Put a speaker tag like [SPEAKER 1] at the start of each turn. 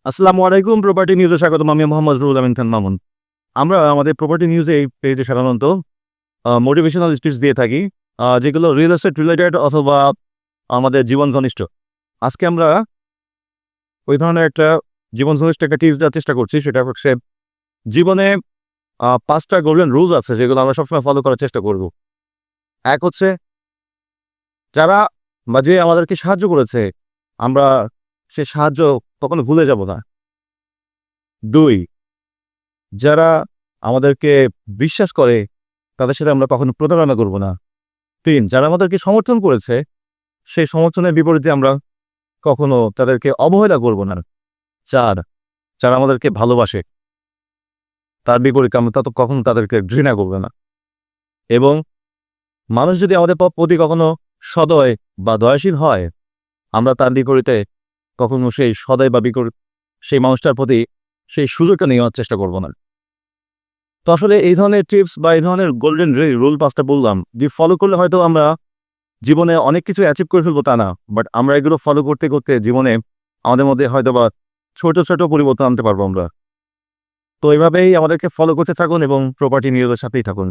[SPEAKER 1] আসসালামু আলাইকুম। প্রপার্টি নিউজে স্বাগতম। আমি মোহাম্মদ রুহুল আমিন খান মামুন। আমরা আমাদের প্রপার্টি নিউজে এই পেজে সাধারণত মোটিভেশনাল স্পিচ দিয়ে থাকি, যেগুলো রিয়েল এস্টেট রিলেটেড অথবা আমাদের জীবন ঘনিষ্ঠ। আজকে আমরা ওই ধরনের একটা জীবন ঘনিষ্ঠ একটা টিপস দেওয়ার চেষ্টা করছি। সেটা হচ্ছে জীবনে ৫টা গোল্ডেন রুলস আছে যেগুলো আমরা সবসময় ফলো করার চেষ্টা করব। এক হচ্ছে যারা বা যে আমাদেরকে সাহায্য করেছে, আমরা সে সাহায্য কখনো ভুলে যাব না। ২, যারা আমাদেরকে বিশ্বাস করে তাদের সাথে আমরা কখনো প্রতারণা করব না। ৩, যারা আমাদেরকে সমর্থন করেছে সেই সমর্থনের বিপরীতে আমরা কখনো তাদেরকে অবহেলা করব না। ৪, যারা আমাদেরকে ভালোবাসে তার বিপরীতে আমরা কখনো তাদেরকে ঘৃণা করব না। এবং মানুষ যদি আমাদের প্রতি কখনো সদয় বা দয়াশীল হয়, আমরা তার বিপরীতে কখনো সেই সদয় বা সেই মানুষটার প্রতি সেই সুযোগটা নেওয়ার চেষ্টা করব না। তো আসলে এই ধরনের টিপস বা এই ধরনের গোল্ডেন রুল ৫টা বললাম, যে ফলো করলে হয়তো আমরা জীবনে অনেক কিছু অ্যাচিভ করে ফেলবো তা না, বাট আমরা এগুলো ফলো করতে করতে জীবনে আমাদের মধ্যে হয়তো বা ছোট ছোট পরিবর্তন আনতে পারবো আমরা। তো এইভাবেই আমাদেরকে ফলো করতে থাকুন এবং প্রপার্টি নিউজের সাথেই থাকুন।